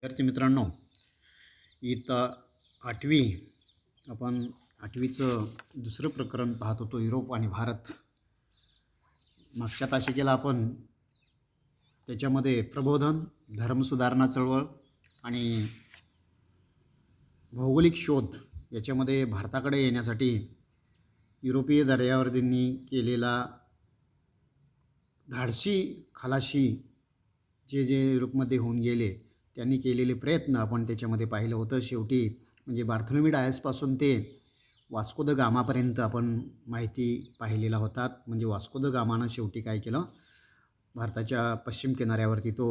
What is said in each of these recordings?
विद्यार्थी मित्रांनो, इयत्ता 8वी आपण 8वीचं दुसरं प्रकरण पाहत होतो, युरोप आणि भारत. मागच्या तासिकेला आपण त्याच्यामध्ये प्रबोधन, धर्मसुधारणा चळवळ आणि भौगोलिक शोध याच्यामध्ये भारताकडे येण्यासाठी युरोपीय दर्यावर्दींनी केलेला धाडसी खलाशी जे युरोपमध्ये होऊन गेले, त्यांनी केलेले प्रयत्न आपण त्याच्यामध्ये पाहिलं होतं. शेवटी म्हणजे बार्थोलोमी डायसपासून ते वास्को द गामापर्यंत आपण माहिती पाहिलेला होता. म्हणजे वास्को द गामानं शेवटी काय केलं, भारताच्या पश्चिम किनाऱ्यावरती तो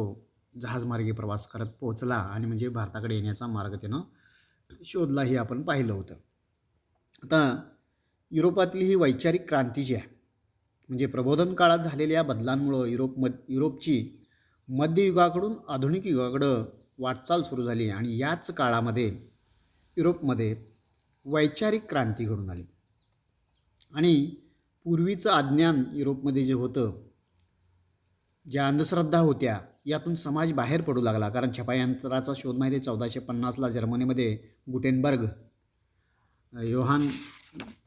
जहाजमार्गे प्रवास करत पोहोचला आणि म्हणजे भारताकडे येण्याचा मार्ग त्यानं शोधला, हे आपण पाहिलं होतं. आता युरोपातली ही वैचारिक क्रांती जी आहे, म्हणजे प्रबोधन काळात झालेल्या बदलांमुळं युरोपची मध्ययुगाकडून आधुनिक युगाकडं वाटचाल सुरू झाली आणि याच काळामध्ये युरोपमध्ये वैचारिक क्रांती घडून आली. आणि पूर्वीचं अज्ञान युरोपमध्ये जे होतं, ज्या अंधश्रद्धा होत्या, यातून समाज बाहेर पडू लागला. कारण छापायंत्राचा शोध माहिती 1450ला जर्मनीमध्ये योहान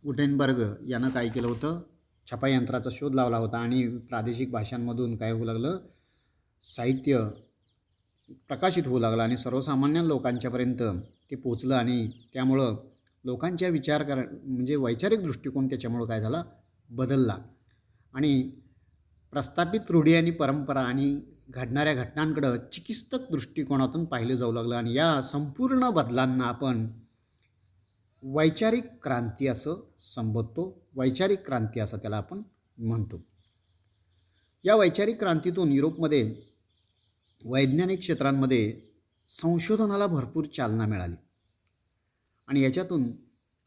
गुटेनबर्ग यानं काय केलं होतं, छापायंत्राचा शोध लावला होता आणि प्रादेशिक भाषांमधून काय होऊ लागलं, साहित्य प्रकाशित होऊ लागलं आणि सर्वसामान्य लोकांच्यापर्यंत ते पोचलं. आणि त्यामुळं लोकांच्या म्हणजे वैचारिक दृष्टिकोन त्याच्यामुळं काय झाला, बदलला. आणि प्रस्थापित रूढी आणि परंपरा आणि घडणाऱ्या घटनांकडं चिकित्सक दृष्टिकोनातून पाहिलं जाऊ लागलं. आणि या संपूर्ण बदलांना आपण वैचारिक क्रांती असं संबोधतो. वैचारिक क्रांती असं त्याला आपण म्हणतो. या वैचारिक क्रांतीतून युरोपमध्ये वैज्ञानिक क्षेत्रांमध्ये संशोधनाला भरपूर चालना मिळाली आणि याच्यातून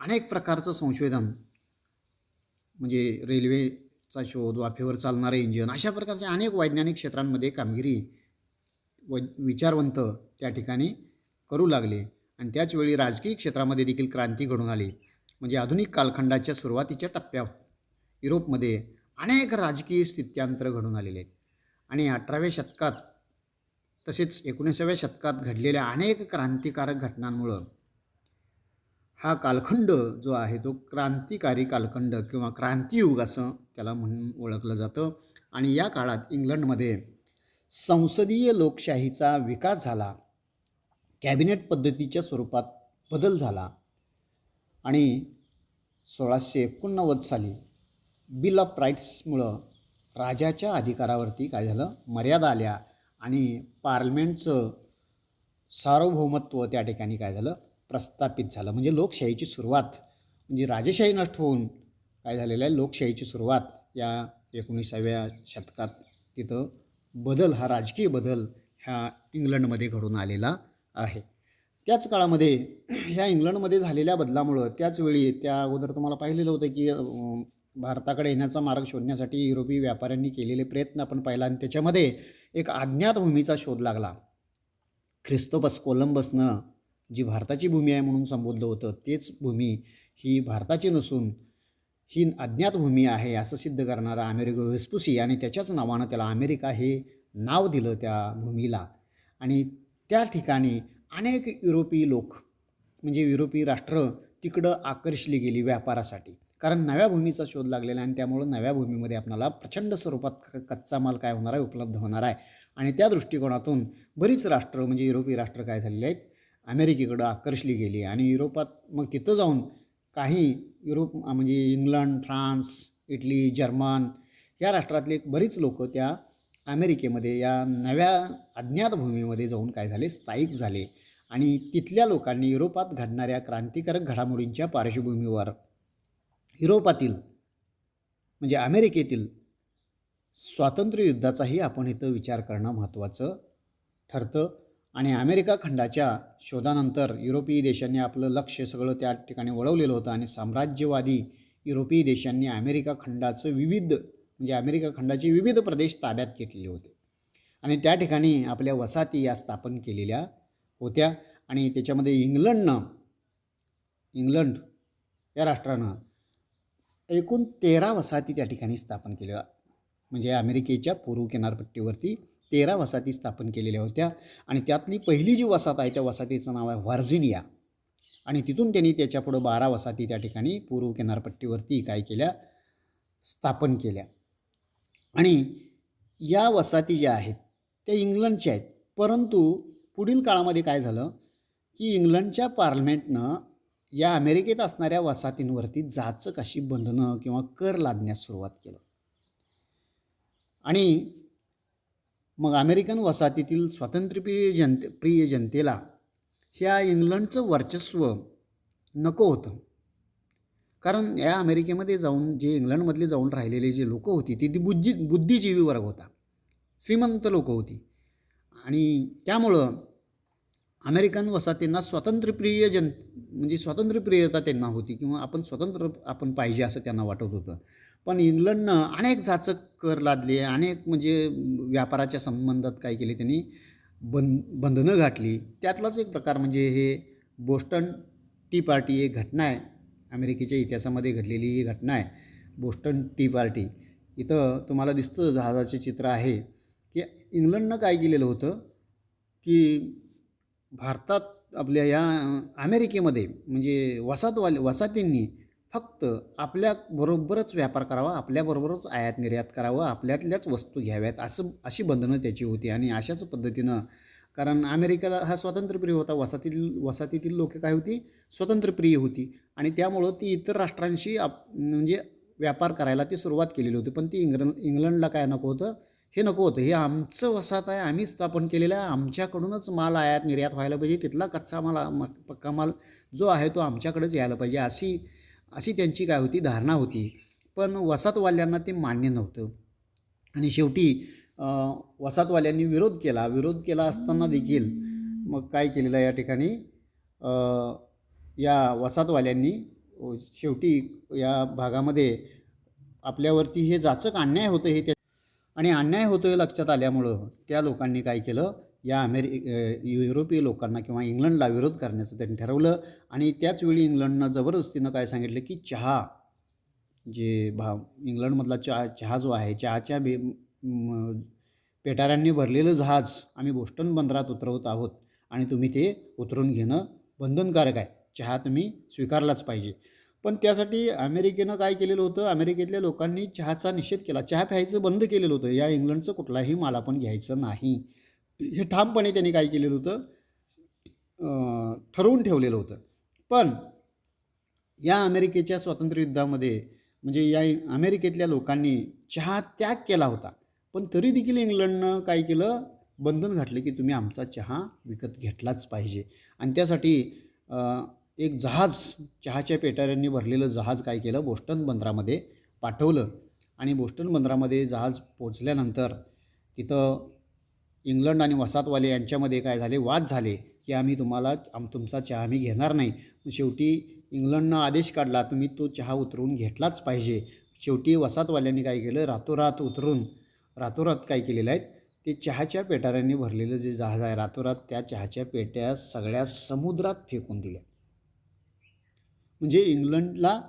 अनेक प्रकारचं संशोधन, म्हणजे रेल्वेचा शोध, वाफेवर चालणारे इंजिन, अशा प्रकारच्या अनेक वैज्ञानिक क्षेत्रांमध्ये कामगिरी विचारवंत त्या ठिकाणी करू लागले. आणि त्याचवेळी राजकीय क्षेत्रामध्ये देखील क्रांती घडून आली. म्हणजे आधुनिक कालखंडाच्या सुरुवातीच्या टप्प्यात युरोपमध्ये अनेक राजकीय स्थित्यांतर घडून आलेले आहेत. आणि 18व्या शतकात तसेच 19व्या शतकात घडलेल्या अनेक क्रांतिकारक घटनांमुळं हा कालखंड जो आहे तो क्रांतिकारी कालखंड किंवा क्रांतियुग असं त्याला म्हणून ओळखलं जातं. आणि या काळात इंग्लंडमध्ये संसदीय लोकशाहीचा विकास झाला, कॅबिनेट पद्धतीच्या स्वरूपात बदल झाला आणि 1689 साली बिल ऑफ राईट्समुळं राजाच्या अधिकारावरती काय झालं, मर्यादा आल्या आणि पार्लमेंटचं सार्वभौमत्व त्या ठिकाणी काय झालं, प्रस्थापित झालं. म्हणजे लोकशाहीची सुरुवात, म्हणजे राजेशाही नष्ट होऊन काय झालेलं आहे, लोकशाहीची सुरुवात या 19व्या शतकात तिथं बदल, हा राजकीय बदल ह्या इंग्लंडमध्ये घडून आलेला आहे. त्याच काळामध्ये ह्या इंग्लंडमध्ये झालेल्या बदलामुळं त्याचवेळी त्या अगोदर तुम्हाला पाहिलेलं होतं की भारताकडे येण्याचा मार्ग शोधण्यासाठी युरोपीय व्यापाऱ्यांनी केलेले प्रयत्न आपण पाहिला. आणि त्याच्यामध्ये एक अज्ञात भूमीचा शोध लागला. ख्रिस्तोफस कोलंबसनं जी भारताची भूमी आहे म्हणून संबोधलं होतं, तेच भूमी ही भारताची नसून ही अज्ञात भूमी आहे असं सिद्ध करणारा अमेरिको वेस्पुसी, आणि त्याच्याच नावानं त्याला अमेरिका हे नाव दिलं त्या भूमीला. आणि त्या ठिकाणी अनेक युरोपीय लोक, म्हणजे युरोपीय राष्ट्र तिकडं आकर्षली गेली व्यापारासाठी. कारण नव्या भूमीचा शोध लागलेला आहे आणि त्यामुळं नव्या भूमीमध्ये आपल्याला प्रचंड स्वरूपात कच्चा माल काय होणार आहे, उपलब्ध होणार आहे. आणि त्या दृष्टिकोनातून बरीच राष्ट्र, म्हणजे युरोपीय राष्ट्र काय झालेले आहेत, अमेरिकेकडं आकर्षली गेली. आणि युरोपात मग तिथं जाऊन काही म्हणजे इंग्लंड, फ्रान्स, इटली, जर्मन या राष्ट्रातले बरीच लोक त्या अमेरिकेमध्ये या नव्या अज्ञात भूमीमध्ये जाऊन काय झाले, स्थायिक झाले. आणि तिथल्या लोकांनी युरोपात घडणाऱ्या क्रांतिकारक घडामोडींच्या पार्श्वभूमीवर युरोपातील, म्हणजे अमेरिकेतील स्वातंत्र्य युद्धाचाही आपण इथं विचार करणं महत्त्वाचं ठरतं. आणि अमेरिका खंडाच्या शोधानंतर युरोपीय देशांनी आपलं लक्ष सगळं त्या ठिकाणी वळवलेलं होतं आणि साम्राज्यवादी युरोपीय देशांनी अमेरिका खंडाचे विविध प्रदेश ताब्यात घेतलेले होते आणि त्या ठिकाणी आपल्या वसाहती या स्थापन केलेल्या होत्या. आणि त्याच्यामध्ये इंग्लंड या राष्ट्रानं एकूण 13 वसाहती त्या ठिकाणी स्थापन केल्या, म्हणजे अमेरिकेच्या पूर्व किनारपट्टीवरती 13 वसाहती स्थापन केलेल्या होत्या आणि त्यातली पहिली जी वसाहत आहे त्या वसाहतीचं नाव आहे व्हर्जिनिया आणि तिथून त्यांनी त्याच्यापुढं 12 वसाहती त्या ठिकाणी पूर्व किनारपट्टीवरती काय केल्या, स्थापन केल्या. आणि या वसाहती ज्या आहेत त्या इंग्लंडच्या आहेत, परंतु पुढील काळामध्ये काय झालं की इंग्लंडच्या पार्लमेंटनं या अमेरिकेत असणाऱ्या वसाहतींवरती जाचक अशी बंधनं किंवा कर लादण्यास सुरुवात केलं आणि मग अमेरिकन वसाहतीतील स्वातंत्र्यप्रिय जनतेला ह्या इंग्लंडचं वर्चस्व नको होतं. कारण या अमेरिकेमध्ये जाऊन जे इंग्लंडमधले जाऊन राहिलेले जे लोक होती ती बुद्धिजीवी वर्ग होता, श्रीमंत लोक होती आणि त्यामुळं अमेरिकन वसाहतींना म्हणजे स्वातंत्र्यप्रियता त्यांना होती किंवा आपण पाहिजे असं त्यांना वाटत होतं. पण इंग्लंडनं अनेक जाचक कर लादले, अनेक म्हणजे व्यापाराच्या संबंधात काय केले त्यांनी बंधनं घातली. त्यातलाच एक प्रकार म्हणजे हे बोस्टन टी पार्टी एक घटना आहे, अमेरिकेच्या इतिहासामध्ये घडलेली ही घटना आहे बोस्टन टी पार्टी. इथं तुम्हाला दिसतं जहाजाचे चित्र आहे की इंग्लंडनं काय केलेलं होतं की भारतात आपल्या या अमेरिकेमध्ये म्हणजे वसाहतींनी फक्त आपल्याबरोबरच व्यापार करावा, आपल्याबरोबरच आयात निर्यात करावं, आपल्यातल्याच वस्तू घ्याव्यात अशी बंधनं त्याची होती. आणि अशाच पद्धतीनं कारण अमेरिकेला हा स्वातंत्र्यप्रिय होता, वसाहतीतील लोक काय होती, स्वतंत्रप्रिय होती आणि त्यामुळं ती इतर राष्ट्रांशी म्हणजे व्यापार करायला ती सुरुवात केलेली होती. पण ती इंग्लंडला काय नको होतं, हे नको होतं, हे आमचं वसाहत आहे, आम्ही स्थापन केलेलं आहे, आमच्याकडूनच माल आयात निर्यात व्हायला पाहिजे, तिथला पक्का माल जो आहे तो आमच्याकडेच यायला पाहिजे अशी त्यांची काय होती, धारणा होती. पण वसाहतवाल्यांना ते मान्य नव्हतं आणि शेवटी वसाहतवाल्यांनी विरोध केला असताना देखील मग काय केलेलं या ठिकाणी या वसाहतवाल्यांनी शेवटी या भागामध्ये आपल्यावरती हे जाचक अन्याय होतं हे आणि अन्याय होतो हे लक्षात आल्यामुळं त्या लोकांनी काय केलं, या युरोपीय लोकांना किंवा इंग्लंडला विरोध करण्याचं त्यांनी ठरवलं. आणि त्याचवेळी इंग्लंडनं जबरदस्तीनं काय सांगितलं की चहा जे इंग्लंडमधला चहा जो आहे, चहाच्या पेटाऱ्यांनी भरलेलं जहाज आम्ही बोस्टन बंदरात उतरवत आहोत आणि तुम्ही ते उतरून घेणं बंधनकारक आहे, चहा तुम्ही स्वीकारलाच पाहिजे. पण त्यासाठी अमेरिकेनं काय केलेलं होतं, अमेरिकेतल्या लोकांनी चहाचा निषेध केला, चहा प्यायचं बंद केलेलं होतं, या इंग्लंडचं कुठलाही माल आपण घ्यायचं नाही हे ठामपणे त्यांनी काय केलेलं होतं, ठरवून ठेवलेलं होतं. पण या अमेरिकेच्या स्वातंत्र्ययुद्धामध्ये म्हणजे या अमेरिकेतल्या लोकांनी चहा त्याग केला होता, पण तरी देखील इंग्लंडनं काय केलं, बंधन घातलं की तुम्ही आमचा चहा विकत घेतलाच पाहिजे. आणि त्यासाठी एक जहाज, चहाच्या पेटाऱ्यांनी भरलेलं जहाज काय केलं, बोस्टन बंदरामध्ये पाठवलं. आणि बोस्टन बंदरामध्ये जहाज पोचल्यानंतर तिथं इंग्लंड आणि वसाहतवाले यांच्यामध्ये काय झाले, वाद झाले की आम्ही तुमचा चहा आम्ही घेणार नाही. शेवटी इंग्लंडनं आदेश काढला, तुम्ही तो चहा उतरवून घेतलाच पाहिजे. शेवटी वसाहतवाल्यांनी काय केलं, रातोरात काय केलेलं आहे, ते चहाच्या पेटाऱ्यांनी भरलेलं जे जहाज आहे रातोरात त्या चहाच्या पेट्या सगळ्या समुद्रात फेकून दिल्या. म्हणजे इंग्लंडला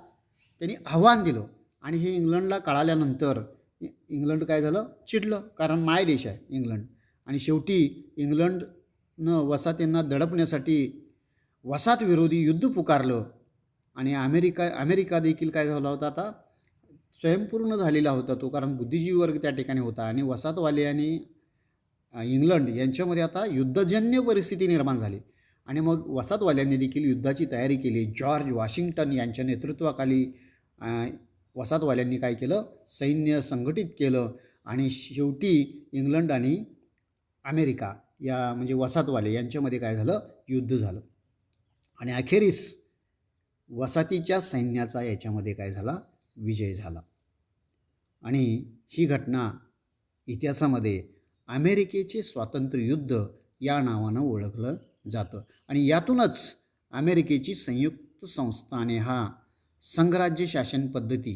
त्यांनी आव्हान दिलं आणि हे इंग्लंडला कळाल्यानंतर इंग्लंड काय झालं, चिडलं, कारण माय देश आहे इंग्लंड. आणि शेवटी इंग्लंडनं वसाहतींना दडपण्यासाठी वसाहत विरोधी युद्ध पुकारलं. आणि अमेरिका देखील काय झाला होता, आता स्वयंपूर्ण झालेला होता तो, कारण बुद्धिजीवी वर्ग त्या ठिकाणी होता आणि वसाहतवाले आणि इंग्लंड यांच्यामध्ये आता युद्धजन्य परिस्थिती निर्माण झाली. आणि मग वसाहतवाल्यांनी देखील युद्धाची तयारी केली. जॉर्ज वॉशिंग्टन यांच्या नेतृत्वाखाली वसाहतवाल्यांनी काय केलं, सैन्य संघटित केलं आणि शेवटी इंग्लंड आणि अमेरिका या म्हणजे वसाहतवाले यांच्यामध्ये काय झालं, युद्ध झालं. आणि अखेरीस वसाहतीच्या सैन्याचा याच्यामध्ये काय झाला, विजय झाला. आणि ही घटना इतिहासामध्ये अमेरिकेचे स्वातंत्र्ययुद्ध या नावानं ओळखलं जातं. आणि यातूनच अमेरिकेची संयुक्त संस्थाने हा संघराज्य शासन पद्धती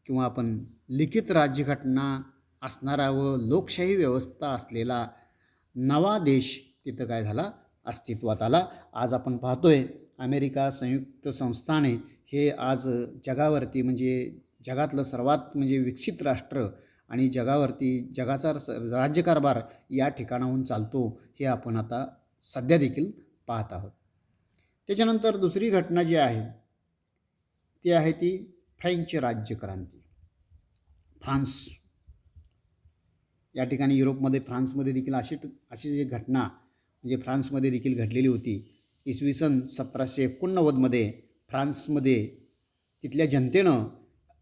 किंवा आपण लिखित राज्यघटना असणारा व लोकशाही व्यवस्था असलेला नवा देश तिथं काय झाला, अस्तित्वात आला. आज आपण पाहतोय अमेरिका संयुक्त संस्थाने हे आज जगावरती म्हणजे जगातलं सर्वात म्हणजे विकसित राष्ट्र आणि जगाचा राज्यकारभार या ठिकाणाहून चालतो हे आपण आता सध्या देखील पाहत आहोत. त्याच्यानंतर दुसरी घटना जी आहे ती आहे ती फ्रेंच राज्यक्रांती. फ्रान्स या ठिकाणी युरोपमध्ये फ्रान्समध्ये देखील अशी जी घटना म्हणजे फ्रान्समध्ये देखील घडलेली होती. इसवी सन 1789मध्ये फ्रान्समध्ये तिथल्या जनतेनं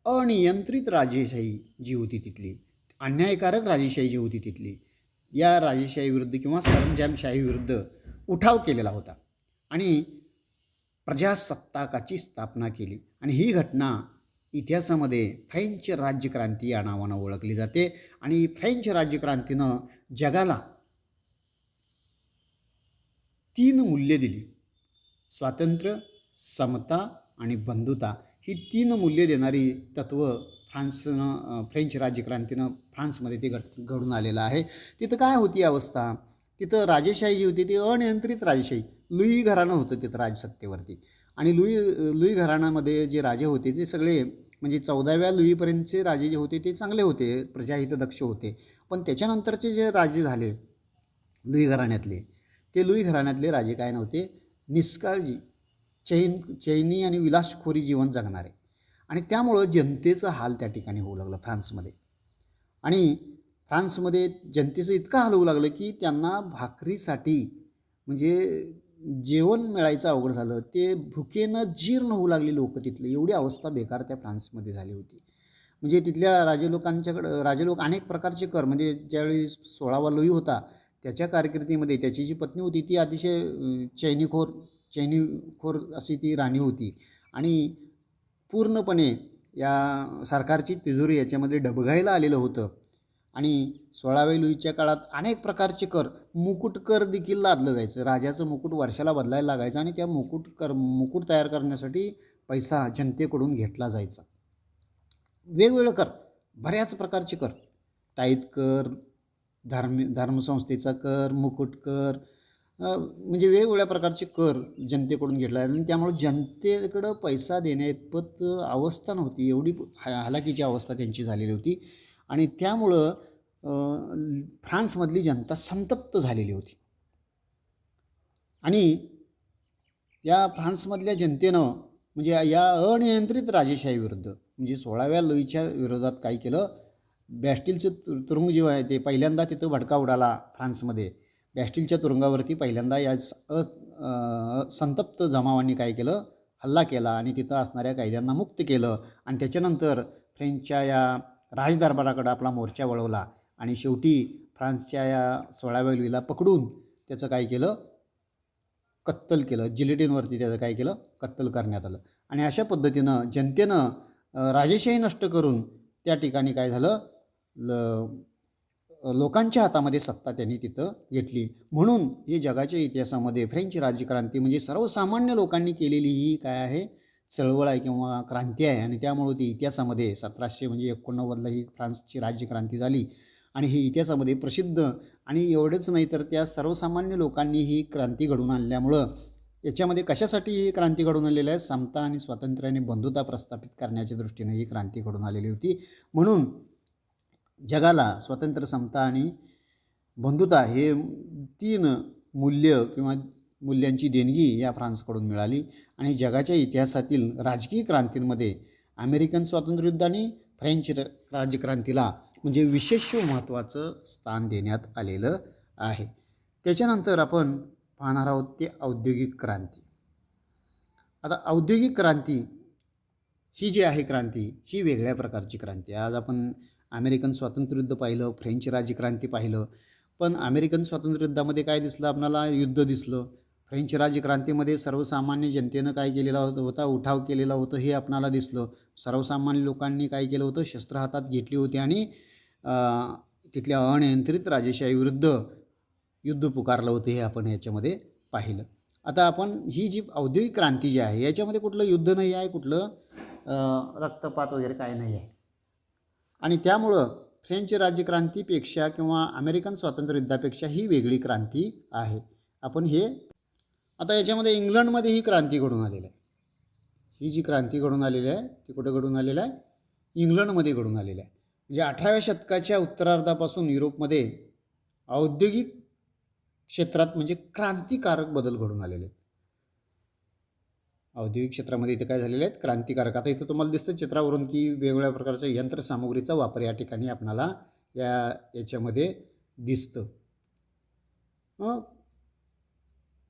अनियंत्रित राजेशाही जी होती तिथली, अन्यायकारक राजेशाही जी होती तिथली, या राजेशाहीविरुद्ध किंवा सरंजामशाहीविरुद्ध उठाव केलेला होता आणि प्रजासत्ताकाची स्थापना केली. आणि ही घटना इतिहासामध्ये फ्रेंच राज्यक्रांती या नावानं ओळखली जाते. आणि फ्रेंच राज्यक्रांतीनं जगाला 3 मूल्ये दिली: स्वातंत्र्य, समता आणि बंधुता. ही 3 मूल्ये देणारी तत्त्व फ्रेंच राज्यक्रांतीनं फ्रान्समध्ये ते घडून आलेलं आहे. तिथं काय होती अवस्था? तिथं राजेशाही जी होती ती अनियंत्रित राजेशाही. लुई घराणं होतं तिथं राजसत्तेवरती. आणि लुई घराण्यामध्ये जे राजे होते ते सगळे म्हणजे 14व्या लुईपर्यंतचे राजे जे होते ते चांगले होते, प्रजाहितदक्ष होते. पण त्याच्यानंतरचे जे राजे झाले लुई घराण्यातले, ते लुई घराण्यातले राजे काय नव्हते, निष्काळजी, चैनी आणि विलासखोरी जीवन जगणारे. आणि त्यामुळं जनतेचं हाल त्या ठिकाणी होऊ लागलं फ्रान्समध्ये. आणि फ्रान्समध्ये जनतेचं इतकं हाल होऊ लागलं की त्यांना भाकरीसाठी म्हणजे जेवण मिळायचं अवघड झालं. ते भुकेनं जीर्ण होऊ लागले लोक तिथले. एवढी अवस्था बेकार त्या फ्रान्समध्ये झाली होती. म्हणजे तिथल्या राजेलोक अनेक प्रकारचे कर म्हणजे ज्यावेळी 16वा लुई होता त्याच्या कारकिर्दीमध्ये त्याची जी पत्नी होती ती अतिशय चैनीखोर अशी ती राणी होती. आणि पूर्णपणे या सरकारची तिजोरी याच्यामध्ये डबघाईला आलेलं होतं. आणि 16व्या लुईच्या काळात अनेक प्रकारचे कर, मुकुट कर देखील लादलं जायचं. राजाचं मुकुट वर्षाला बदलायला लागायचं आणि त्या मुकुट तयार करण्यासाठी पैसा जनतेकडून घेतला जायचा. वेगवेगळे कर, बऱ्याच प्रकारचे कर, टाईत कर, धर्मसंस्थेचा कर, मुकुट कर, म्हणजे वेगवेगळ्या प्रकारचे कर जनतेकडून घेतला. आणि त्यामुळे जनतेकडं पैसा देण्याइतपत अवस्था नव्हती. एवढी हालाकीची अवस्था त्यांची झालेली होती. आणि त्यामुळं फ्रान्समधली जनता संतप्त झालेली होती. आणि या फ्रान्समधल्या जनतेनं म्हणजे या अनियंत्रित राजेशाहीविरुद्ध म्हणजे 16व्या लुईच्या विरोधात काय केलं, बॅस्टिलचं तुरुंग जे आहे ते पहिल्यांदा तिथं भडका उडाला फ्रान्समध्ये. बॅस्टिलच्या तुरुंगावरती पहिल्यांदा या संतप्त जमावांनी काय केलं, हल्ला केला आणि तिथं असणाऱ्या कैद्यांना मुक्त केलं. आणि त्याच्यानंतर फ्रेंचच्या या राजदरबाराकडं आपला मोर्चा वळवला आणि शेवटी फ्रान्सच्या या 16व्या लुईला पकडून त्याचं काय केलं, कत्तल केलं. जिलेटिनवरती त्याचं काय केलं, कत्तल करण्यात आलं. आणि अशा पद्धतीनं जनतेनं राजेशाही नष्ट करून त्या ठिकाणी काय झालं, लोकांच्या हातामध्ये सत्ता त्यांनी तिथं घेतली. म्हणून हे जगाच्या इतिहासामध्ये फ्रेंच राज्यक्रांती म्हणजे सर्वसामान्य लोकांनी केलेली ही काय आहे, चळवळ आहे किंवा क्रांती आहे. आणि त्यामुळे ती इतिहासामध्ये 1789ला ही फ्रान्सची राज्यक्रांती झाली. आणि ही इतिहासामध्ये प्रसिद्ध. आणि एवढंच नाही तर त्या सर्वसामान्य लोकांनी ही क्रांती घडवून आणल्यामुळं याच्यामध्ये कशासाठी ही क्रांती घडून आलेली आहे, समता आणि स्वातंत्र्य आणि बंधुता प्रस्थापित करण्याच्या दृष्टीने ही क्रांती घडून आलेली होती. म्हणून जगाला स्वातंत्र्य, समता आणि बंधुता हे 3 मूल्य किंवा मूल्यांची देणगी या फ्रान्सकडून मिळाली. आणि जगाच्या इतिहासातील राजकीय क्रांतींमध्ये अमेरिकन स्वातंत्र्ययुद्ध आणि फ्रेंच राज्यक्रांतीला म्हणजे विशेष महत्त्वाचं स्थान देण्यात आलेलं आहे. त्याच्यानंतर आपण पाहणार आहोत ते औद्योगिक क्रांती. आता औद्योगिक क्रांती ही जी आहे क्रांती ही वेगळ्या प्रकारची क्रांती आहे. आज आपण अमेरिकन स्वातंत्र्ययुद्ध पाहिलं, फ्रेंच राज्यक्रांती पाहिलं. पण अमेरिकन स्वातंत्र्ययुद्धामध्ये काय दिसलं आपल्याला, युद्ध दिसलं. फ्रेंच राज्यक्रांतीमध्ये सर्वसामान्य जनतेनं काय केलेला होता, उठाव केलेला होतं हे आपणाला दिसलं. सर्वसामान्य लोकांनी काय केलं होतं, शस्त्र हातात घेतली होती आणि तिथल्या अनियंत्रित राजेशाहीविरुद्ध युद्ध पुकारलं होतं हे आपण याच्यामध्ये पाहिलं. आता आपण ही जी औद्योगिक क्रांती जी आहे याच्यामध्ये कुठलं युद्ध नाही आहे, कुठलं रक्तपात वगैरे काय नाही आहे. आणि त्यामुळं फ्रेंच राज्यक्रांतीपेक्षा किंवा अमेरिकन स्वातंत्र्ययुद्धापेक्षा ही वेगळी क्रांती आहे. आपण हे आता याच्यामध्ये इंग्लंडमध्ये ही क्रांती घडून आलेली आहे. ही जी क्रांती घडून आलेली आहे ती कुठं घडून आलेली आहे, इंग्लंडमध्ये घडून आलेली आहे. म्हणजे 18व्या शतकाच्या उत्तरार्धापासून युरोपमध्ये औद्योगिक क्षेत्रात म्हणजे क्रांतिकारक बदल घडून आलेले आहेत. औद्योगिक क्षेत्रामध्ये इथे काय झालेले आहेत, क्रांतिकारक. आता इथं तुम्हाला दिसतं चित्रावरून की वेगवेगळ्या प्रकारच्या यंत्रसामुग्रीचा वापर या ठिकाणी आपणाला याच्यामध्ये दिसतं.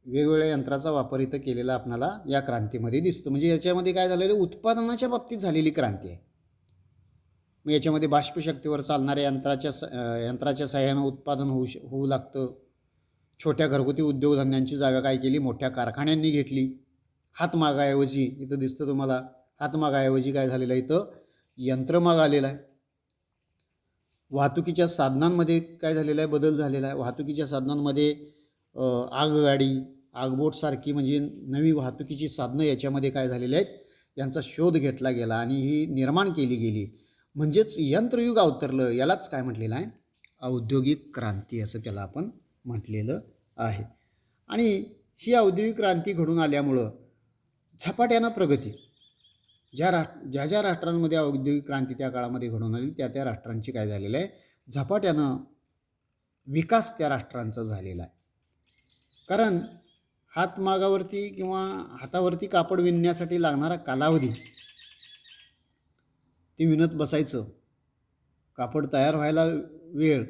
वेगवेगळ्या यंत्राचा वापर इथं केलेला आपणाला या क्रांतीमध्ये दिसतं. म्हणजे याच्यामध्ये काय झालेलं, उत्पादनाच्या बाबतीत झालेली क्रांती आहे. मग याच्यामध्ये बाष्पशक्तीवर चालणाऱ्या यंत्राच्या सहाय्यानं उत्पादन होऊ लागतं. छोट्या घरगुती उद्योगधंद्यांची जागा काय केली, मोठ्या कारखान्यांनी घेतली. हातमागाऐवजी इथं दिसतं तुम्हाला, हातमागाऐवजी काय झालेलं आहे, इथं यंत्रमाग आलेला आहे. वाहतुकीच्या साधनांमध्ये काय झालेलं आहे, बदल झालेला आहे. वाहतुकीच्या साधनांमध्ये आगगाडी, आगबोटसारखी म्हणजे नवी वाहतुकीची साधनं याच्यामध्ये काय झालेले आहेत, यांचा शोध घेतला गेला आणि ही निर्माण केली गेली. म्हणजेच यंत्रयुग अवतरलं. यालाच काय म्हटलेलं आहे, औद्योगिक क्रांती असं त्याला आपण म्हटलेलं आहे. आणि ही औद्योगिक क्रांती घडून आल्यामुळं झपाट्यानं प्रगती, ज्या राष्ट्रांमध्ये औद्योगिक क्रांती त्या काळामध्ये घडून आली त्या राष्ट्रांची काय झालेलं आहे, झपाट्यानं विकास त्या राष्ट्रांचा झालेला आहे. कारण हातमागावरती किंवा हातावरती कापड विणण्यासाठी लागणारा कालावधी, ते विणत बसायचं, कापड तयार व्हायला वेळ,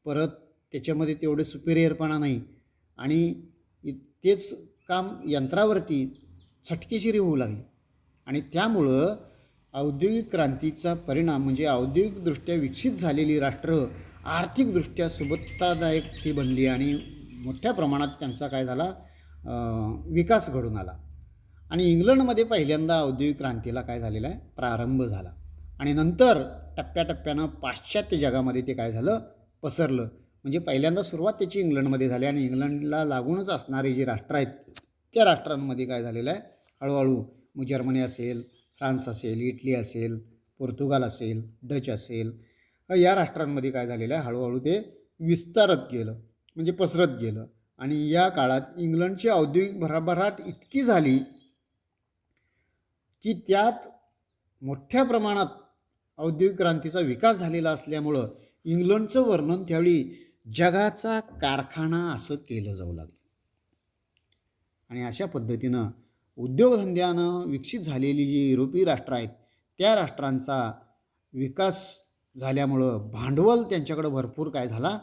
परत त्याच्यामध्ये तेवढे सुपेरियरपणा नाही आणि तेच काम यंत्रावरती छटकेशिरी होऊ लागली. आणि त्यामुळं औद्योगिक क्रांतीचा परिणाम म्हणजे औद्योगिकदृष्ट्या विकसित झालेली राष्ट्र आर्थिकदृष्ट्या सुबत्तादायक ती बनली आणि मोठ्या प्रमाणात त्यांचा काय झाला, विकास घडून आला. आणि इंग्लंडमध्ये पहिल्यांदा औद्योगिक क्रांतीला काय झालेला आहे, प्रारंभ झाला. आणि नंतर टप्प्याटप्प्यानं पाश्चात्य जगामध्ये ते काय झालं, पसरलं. म्हणजे पहिल्यांदा सुरुवात त्याची इंग्लंडमध्ये झाली आणि इंग्लंडला लागूनच असणारे जे राष्ट्र आहेत त्या राष्ट्रांमध्ये काय झालेलं आहे, हळूहळू मग जर्मनी असेल, फ्रान्स असेल, इटली असेल, पोर्तुगाल असेल, डच असेल, या राष्ट्रांमध्ये काय झालेलं आहे, हळूहळू ते विस्तारत गेलं म्हणजे पसरत गेलं. आणि या काळात इंग्लंडची औद्योगिक भरभराट इतकी झाली की त्यात मोठ्या प्रमाणात औद्योगिक क्रांतीचा विकास झालेला असल्यामुळं इंग्लंडचं वर्णन त्यावेळी जगाचा कारखाना असं केलं जाऊ लागलं. आणि अशा पद्धतीनं उद्योगधंद्यानं विकसित झालेली जी युरोपीय राष्ट्र आहेत त्या राष्ट्रांचा विकास झाल्यामुळं भांडवल त्यांच्याकडं भरपूर काय झाला,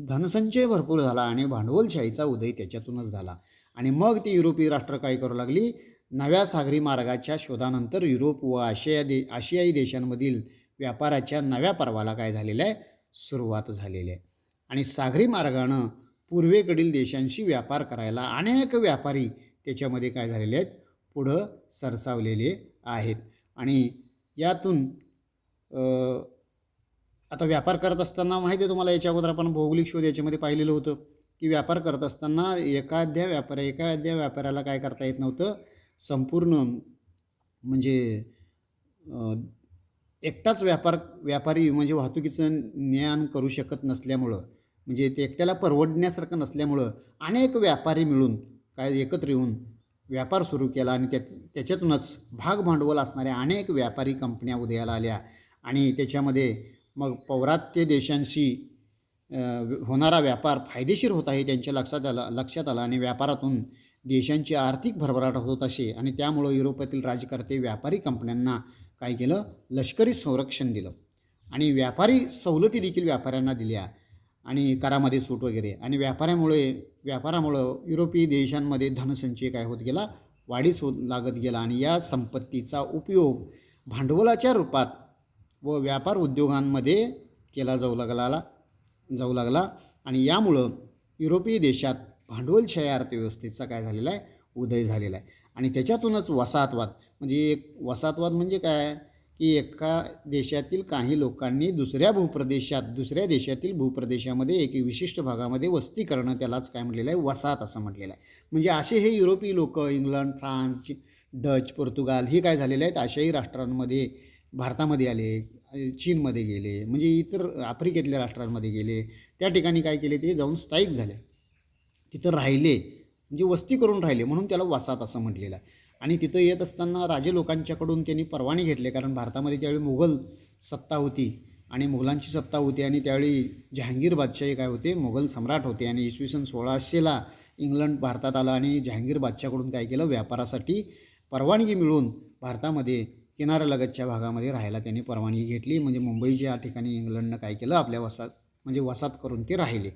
धनसंचय भरपूर झाला आणि भांडवलशाहीचा उदय त्याच्यातूनच झाला. आणि मग ती युरोपीय राष्ट्र काय करू लागली, नव्या सागरी मार्गाच्या शोधानंतर युरोप व आशियाई देशांमधील व्यापाराच्या नव्या पर्वाला काय झालेलं आहे, सुरुवात झालेली आहे. आणि सागरी मार्गानं पूर्वेकडील देशांशी व्यापार करायला अनेक व्यापारी त्याच्यामध्ये काय झालेले आहेत, पुढं सरसावलेले आहेत. आणि यातून आता व्यापार करत असताना माहिती आहे तुम्हाला, याच्या अगोदर आपण भौगोलिक शोध याच्यामध्ये पाहिलेलं होतं की व्यापार करत असताना एखाद्या व्यापाऱ्याला काय करता येत नव्हतं, संपूर्ण म्हणजे एकटाच व्यापारी म्हणजे वाहतुकीचं ज्ञान करू शकत नसल्यामुळं, म्हणजे ते एकट्याला परवडण्यासारखं नसल्यामुळं अनेक व्यापारी मिळून काय एकत्र येऊन व्यापार सुरू केला आणि त्याच्यातूनच भाग भांडवल असणाऱ्या अनेक व्यापारी कंपन्या उदयाला आल्या. आणि त्याच्यामध्ये मग पौर्वात्य देशांशी होणारा व्यापार फायदेशीर होत आहे त्यांच्या लक्षात आलं आणि व्यापारातून देशांची आर्थिक भरभराट होत असे. आणि त्यामुळं युरोपातील राज्यकर्ते व्यापारी कंपन्यांना काय केलं, लष्करी संरक्षण दिलं आणि व्यापारी सवलती देखील व्यापाऱ्यांना दिल्या आणि करामध्ये सूट वगैरे. आणि व्यापारामुळं युरोपीय देशांमध्ये धनसंचय काय होत गेला, वाढीस होत लागत गेला. आणि या संपत्तीचा उपयोग भांडवलाच्या रूपात व व्यापार उद्योगांमध्ये केला जाऊ लागला. आणि यामुळं युरोपीय देशात भांडवलशाही अर्थव्यवस्थेचा काय झालेला आहे, उदय झालेला आहे. आणि त्याच्यातूनच वसाहतवाद म्हणजे काय की एका देशातील काही लोकांनी दुसऱ्या देशातील भूप्रदेशामध्ये एक विशिष्ट भागामध्ये वस्ती करणं, त्यालाच काय म्हटलेलं आहे, वसाहत असं म्हटलेलं आहे. म्हणजे असे हे युरोपीय लोक इंग्लंड, फ्रान्स, डच, पोर्तुगाल हे काय झालेले आहेत, आशियाई राष्ट्रांमध्ये भारतामध्ये आले, चीनमध्ये गेले, म्हणजे इतर आफ्रिकेतल्या राष्ट्रांमध्ये गेले, त्या ठिकाणी काय केले, ते जाऊन स्थायिक झाले, तिथं राहिले म्हणजे वस्ती करून राहिले, म्हणून त्याला वसाहत असं म्हटलेलं आहे. आणि तिथं येत असताना राजे लोकांच्याकडून त्यांनी परवाने घेतले, कारण भारतामध्ये त्यावेळी मुघल सत्ता होती आणि मुघलांची सत्ता होती आणि त्यावेळी जहांगीर बादशाही काय होते, मुघल सम्राट होते. आणि इसवी सन 1600ला इंग्लंड भारतात आला आणि जहांगीर बादशाहकडून काय केलं, व्यापारासाठी परवानगी मिळून भारतामध्ये किनाऱ्यालगतच्या भागामध्ये राहायला त्यांनी परवानगी घेतली. म्हणजे मुंबईच्या ठिकाणी इंग्लंडनं काय केलं, आपल्या वसाहत करून ते राहिले.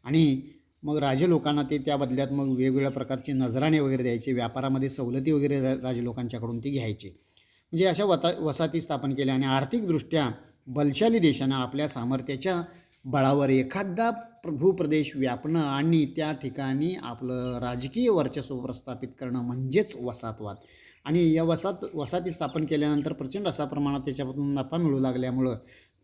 आणि मग राजे लोकांना ते त्या बदल्यात मग वेगवेगळ्या प्रकारचे नजराणे वगैरे द्यायचे, व्यापारामध्ये सवलती वगैरे राजे लोकांच्याकडून ते घ्यायचे. म्हणजे अशा वसाहती स्थापन केल्या. आणि आर्थिकदृष्ट्या बलशाली देशानं आपल्या सामर्थ्याच्या बळावर एखादा भूप्रदेश व्यापणं आणि त्या ठिकाणी आपलं राजकीय वर्चस्व प्रस्थापित करणं म्हणजेच वसाहतवाद. आणि या वसाहती स्थापन केल्यानंतर प्रचंड असा प्रमाणात त्याच्यापासून नफा मिळू लागल्यामुळं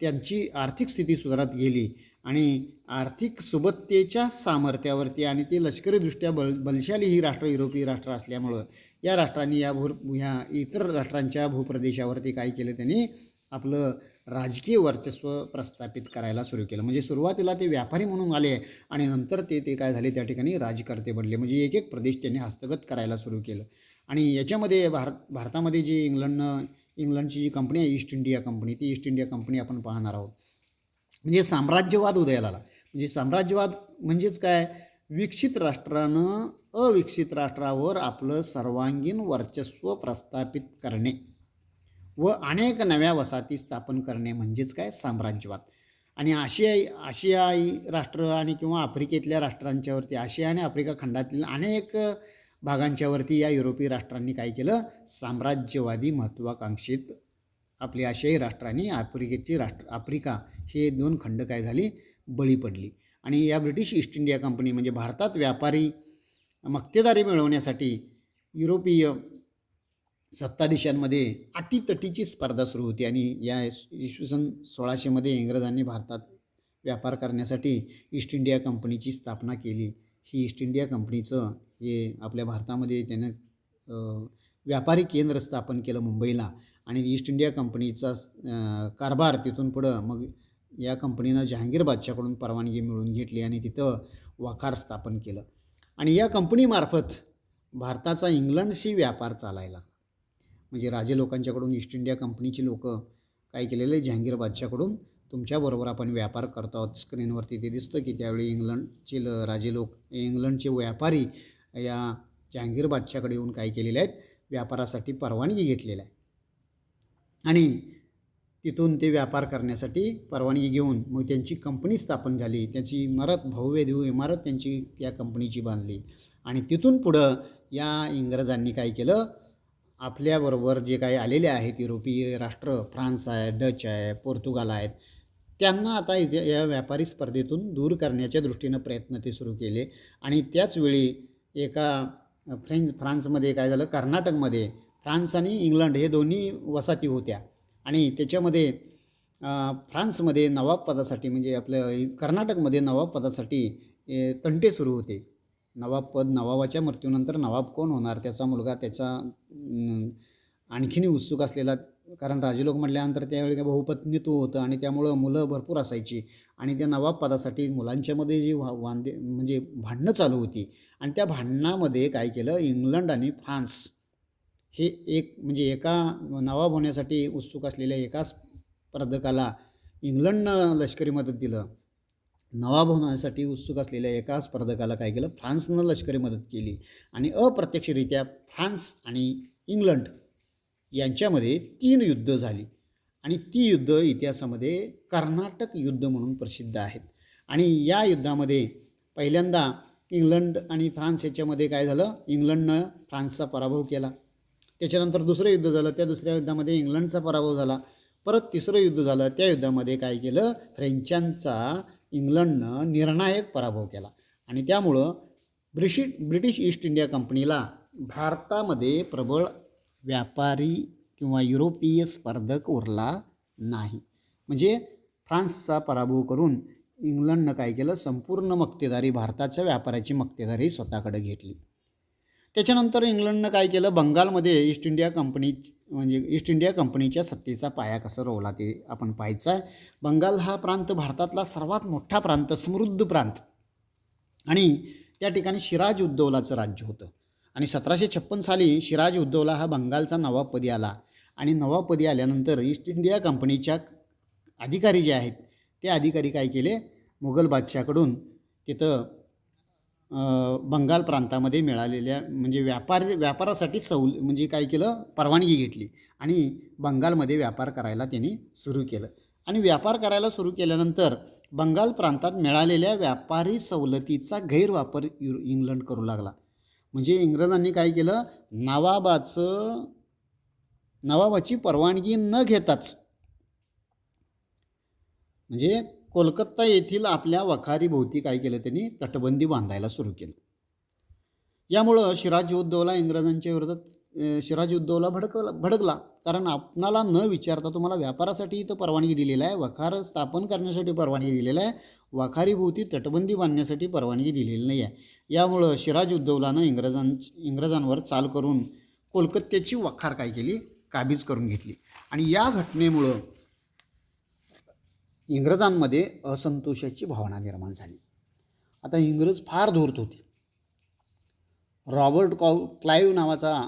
त्यांची आर्थिक स्थिती सुधारत गेली. आणि आर्थिक सुबत्तेच्या सामर्थ्यावरती आणि ते लष्करीदृष्ट्या बलशाली ही राष्ट्र युरोपीय राष्ट्र असल्यामुळं या राष्ट्रांनी ह्या इतर राष्ट्रांच्या भूप्रदेशावरती काय केलं, त्यांनी आपलं राजकीय वर्चस्व प्रस्थापित करायला सुरू केलं. म्हणजे सुरुवातीला ते व्यापारी म्हणून आले आणि नंतर ते काय झाले, त्या ठिकाणी राजकर्ते बनले. म्हणजे एक एक प्रदेश त्यांनी हस्तगत करायला सुरू केलं. आणि याच्यामध्ये भारतामध्ये जी इंग्लंडची जी कंपनी आहे ईस्ट इंडिया कंपनी, ती ईस्ट इंडिया कंपनी आपण पाहणार आहोत. म्हणजे साम्राज्यवाद उदयाला आला. म्हणजे साम्राज्यवाद म्हणजेच काय, विकसित राष्ट्रानं अविकसित राष्ट्रावर आपलं सर्वांगीण वर्चस्व प्रस्थापित करणे व अनेक नव्या वसाहती स्थापन करणे म्हणजेच काय, साम्राज्यवाद. आणि आशियाई राष्ट्र आणि किंवा आफ्रिकेतल्या राष्ट्रांच्यावरती, आशिया आणि आफ्रिका खंडातील अनेक भागांच्यावरती या युरोपीय राष्ट्रांनी काय केलं, साम्राज्यवादी महत्त्वाकांक्षित आपली आशियाई राष्ट्रांनी आफ्रिका हे 2 खंड काय झाली, बळी पडली. आणि या ब्रिटिश ईस्ट इंडिया कंपनी म्हणजे भारतात व्यापारी मक्तेदारी मिळवण्यासाठी युरोपीय सत्ताधीशांमध्ये अटीतटीची स्पर्धा सुरू होती. आणि या इसवी सन 1600मध्ये इंग्रजांनी भारतात व्यापार करण्यासाठी ईस्ट इंडिया कंपनीची स्थापना केली. ही ईस्ट इंडिया कंपनीचं हे आपल्या भारतामध्ये त्यानं व्यापारी केंद्र स्थापन केलं मुंबईला. आणि ईस्ट इंडिया कंपनीचा कारभार तिथून पुढं मग या कंपनीनं जहांगीर बादशाहकडून परवानगी मिळवून घेतली आणि तिथं वखार स्थापन केलं. आणि या कंपनीमार्फत भारताचा इंग्लंडशी व्यापार चालायला. म्हणजे राजे लोकांच्याकडून ईस्ट इंडिया कंपनीची लोक काय केलेले, जहांगीर बादशाहकडून तुमच्याबरोबर आपण व्यापार करतो आहोत. स्क्रीनवरती ते दिसतं की त्यावेळी इंग्लंडचे राजे लोक, इंग्लंडचे व्यापारी या जहांगीर बादशाहकडे येऊन काय केलेले आहेत, व्यापारासाठी परवानगी घेतलेली आहे. आणि तिथून ते व्यापार करण्यासाठी परवानगी घेऊन मग त्यांची कंपनी स्थापन झाली. त्याची भव्य इमारत त्यांची या कंपनीची बांधली. आणि तिथून पुढं या इंग्रजांनी काय केलं, आपल्याबरोबर जे काही आलेले आहेत युरोपीय राष्ट्र, फ्रान्स आहे, डच आहे, पोर्तुगाल आहेत, त्यांना आता या व्यापारी स्पर्धेतून दूर करण्याच्या दृष्टीनं प्रयत्न ते सुरू केले. आणि त्याचवेळी फ्रान्समध्ये काय झालं, कर्नाटकमध्ये फ्रान्स आणि इंग्लंड हे दोन्ही वसाहती होत्या. आणि त्याच्यामध्ये फ्रान्समध्ये नवाब पदासाठी म्हणजे आपलं कर्नाटकमध्ये नवाब पदासाठी तंटे सुरू होते. नवाबाच्या मृत्यूनंतर नवाब कोण होणार, त्याचा मुलगा, त्याचा आणखीन उत्सुक असलेला, कारण राजे लोक म्हटल्यानंतर त्यावेळी बहुपत्नीत्व होतं आणि त्यामुळं मुलं भरपूर असायची. आणि त्या नवाब पदासाठी मुलांच्यामध्ये जी म्हणजे भांडणं चालू होती. आणि त्या भांडणामध्ये काय केलं, इंग्लंड आणि फ्रान्स हे म्हणजे एका नवाब होण्यासाठी उत्सुक असलेल्या एका स्पर्धकाला इंग्लंडनं लष्करी मदत दिलं. नवाब होण्यासाठी उत्सुक असलेल्या एका स्पर्धकाला काय केलं, फ्रान्सनं लष्करी मदत केली. आणि अप्रत्यक्षरित्या फ्रान्स आणि इंग्लंड यांच्यामध्ये 3 युद्ध झाली. आणि ती युद्ध इतिहासामध्ये कर्नाटक युद्ध म्हणून प्रसिद्ध आहेत. आणि या युद्धामध्ये पहिल्यांदा इंग्लंड आणि फ्रान्स याच्यामध्ये काय झालं, इंग्लंडनं फ्रान्सचा पराभव केला. त्याच्यानंतर दुसरं युद्ध झालं, त्या दुसऱ्या युद्धामध्ये इंग्लंडचा पराभव झाला. परत तिसरं युद्ध झालं, त्या युद्धामध्ये काय केलं, फ्रेंचांचा इंग्लंडनं निर्णायक पराभव केला. आणि त्यामुळं ब्रिटिश ईस्ट इंडिया कंपनीला भारतामध्ये प्रबळ व्यापारी किंवा युरोपीय स्पर्धक उरला नाही. म्हणजे फ्रान्सचा पराभव करून इंग्लंडनं काय केलं, संपूर्ण मक्तेदारी, भारताच्या व्यापाराची मक्तेदारी स्वतःकडे घेतली. त्याच्यानंतर इंग्लंडनं काय केलं, बंगालमध्ये ईस्ट इंडिया कंपनीच्या सत्तेचा पाया कसा रोवला ते आपण पाहायचं आहे. बंगाल हा प्रांत भारतातला सर्वात मोठा प्रांत, समृद्ध प्रांत. आणि त्या ठिकाणी सिराज उद्दौलाचं राज्य होतं. आणि 1756 साली सिराज उद्दौला हा बंगालचा नवाबपदी आला. आणि नवाबपदी आल्यानंतर ईस्ट इंडिया कंपनीच्या अधिकारी जे आहेत ते अधिकारी काय केले, मुघल बादशाहकडून तिथं बंगाल प्रांतामध्ये मिळालेल्या म्हणजे व्यापारासाठी म्हणजे काय केलं, परवानगी घेतली आणि बंगालमध्ये व्यापार करायला त्यांनी सुरू केलं. आणि व्यापार करायला सुरू केल्यानंतर बंगाल प्रांतात मिळालेल्या व्यापारी सवलतीचा गैरवापर इंग्लंड करू लागला. म्हणजे इंग्रजांनी काय केलं, नवाबाची परवानगी न घेताच म्हणजे कोलकाता येथील आपल्या वखारीभोवती काय केलं, त्यांनी तटबंदी बांधायला सुरू केलं. यामुळं सिराजउद्दौला इंग्रजांच्या विरोधात सिराजउद्दौला भडकला. कारण आपणाला न विचारता तुम्हाला व्यापारासाठी इथं परवानगी दिलेला आहे, वखार स्थापन करण्यासाठी परवानगी दिलेला आहे, वखारीभोवती तटबंदी बांधण्यासाठी परवानगी दिलेली नाही आहे. यामुळं सिराजउद्दौलानं इंग्रजांवर चाल करून कोलकात्याची वखार काय केली, काबीज करून घेतली. आणि या घटनेमुळं इंग्रजांमध्ये असंतोषाची भावना निर्माण झाली. आता इंग्रज फार धूर्त होते. रॉबर्ट क्लाईव्ह नावाचा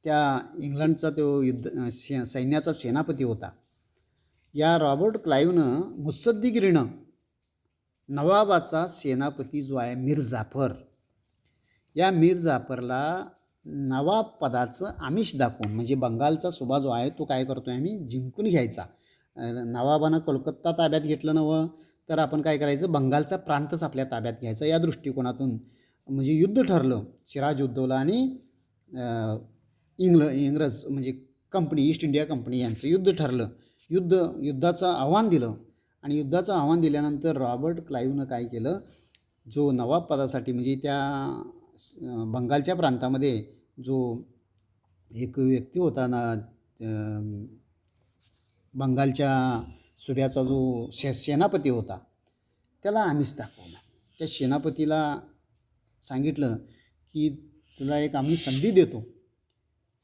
त्या इंग्लंडचा तो सैन्याचा सेनापती होता. या रॉबर्ट क्लाईव्हनं मुत्सद्दीगिरीनं नवाबाचा सेनापती जो आहे मीर जाफर, या मीर जाफरला नवाब पदाचं आमिष दाखवून, म्हणजे बंगालचा सुभा जो आहे तो काय करतोय, आम्ही जिंकून घ्यायचा. नवाबानं कोलकाता ताब्यात घेतलं नवं तर आपण काय करायचं, बंगालचा प्रांतच आपल्या ताब्यात घ्यायचा. या दृष्टिकोनातून म्हणजे युद्ध ठरलं. सिराजउद्दौला आणि इंग्रज म्हणजे कंपनी, ईस्ट इंडिया कंपनी यांचं युद्ध ठरलं. युद्धाचं आव्हान दिलं आणि युद्धाचं आव्हान दिल्यानंतर रॉबर्ट क्लाईव्हनं काय केलं, जो नवाब पदासाठी म्हणजे त्या बंगालच्या प्रांतामध्ये जो एक व्यक्ती होता ना, बंगालच्या सुभ्याचा जो सेनापती होता, त्याला आमिष दाखवला. त्या सेनापतीला सांगितलं की तुला एक आम्ही संधी देतो,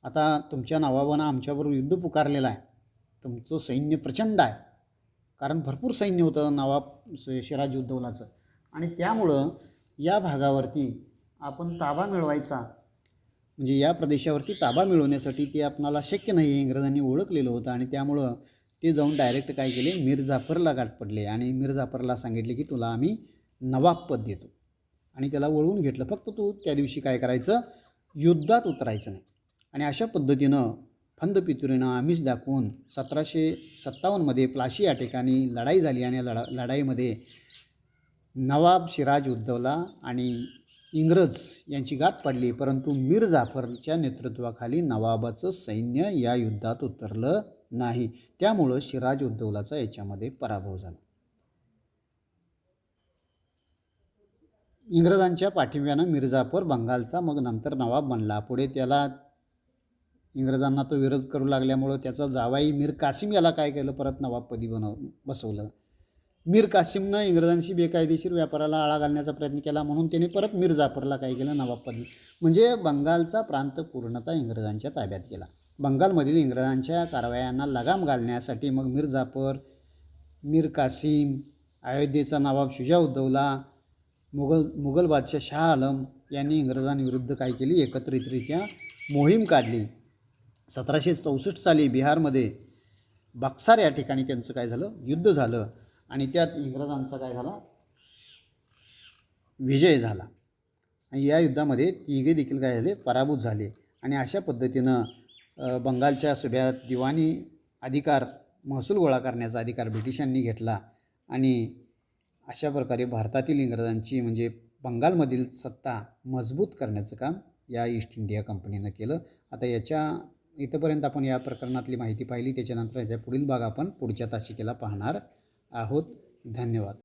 आता तुमच्या नवाबानं आमच्याबरोबर युद्ध पुकारलेलं आहे, तुमचं सैन्य प्रचंड आहे, कारण भरपूर सैन्य होतं नवाब सिराजउद्दौलाचं, आणि त्यामुळं या भागावरती आपण ताबा मिळवायचा, म्हणजे या प्रदेशावरती ताबा मिळवण्यासाठी ते आपणाला शक्य नाही, इंग्रजांनी ओळखलेलं होतं. आणि त्यामुळं ते जाऊन डायरेक्ट काय केले, मीर जाफरला गाठ पडले आणि मीर जाफरला सांगितले की तुला आम्ही नवाब पद देतो. आणि त्याला वळवून घेतलं, फक्त तू त्या दिवशी काय करायचं, युद्धात उतरायचं नाही. आणि अशा पद्धतीनं फंद पितुरीनं आमिष दाखवून 1757मध्ये प्लाशी या ठिकाणी लढाई झाली. आणि लढाईमध्ये नवाब सिराजउद्दौला आणि इंग्रज यांची गाठ पडली, परंतु मीर जाफरच्या नेतृत्वाखाली नवाबाचं सैन्य या युद्धात उतरलं नाही. त्यामुळं सिराजउद्दौलाचा याच्यामध्ये पराभव झाला. इंग्रजांच्या पाठिंब्यानं मीर जाफर बंगालचा मग नंतर नवाब बनला. पुढे त्याला इंग्रजांना तो विरोध करू लागल्यामुळं त्याचा जावाई मीर कासिम याला काय केलं, परत नवाबपदी बसवलं. मीर कासिमनं इंग्रजांशी बेकायदेशीर व्यापाराला आळा घालण्याचा प्रयत्न केला, म्हणून त्याने परत मीर जाफरला काय केलं, नवाबपदी. म्हणजे बंगालचा प्रांत पूर्णतः इंग्रजांच्या ताब्यात गेला. बंगालमधील इंग्रजांच्या कारवायांना लगाम घालण्यासाठी मग मीर जाफर, मीर कासिम, अयोध्येचा नवाब शुजाउद्दौला, मुघल बादशाह शाह आलम यांनी इंग्रजांविरुद्ध काय केली, एकत्रितरित्या मोहीम काढली. 1764 साली बिहारमध्ये बक्सार या ठिकाणी त्यांचं काय झालं, युद्ध झालं आणि त्यात इंग्रजांचा काय झाला, विजय झाला. आणि या युद्धामध्ये तिघे देखील काय झाले, पराभूत झाले. आणि अशा पद्धतीनं बंगालच्या सुभ्यात दिवाणी अधिकार, महसूल गोळा करण्याचा अधिकार ब्रिटिशांनी घेतला. आणि अशा प्रकारे भारतातील इंग्रजांची म्हणजे बंगालमधील सत्ता मजबूत करण्याचं काम या ईस्ट इंडिया कंपनीनं केलं. आता इथंपर्यंत आपण या प्रकरणातली माहिती पाहिली. त्याच्यानंतर याच्या पुढील भाग आपण पुढच्या तासिकेला पाहणार आहोत. धन्यवाद.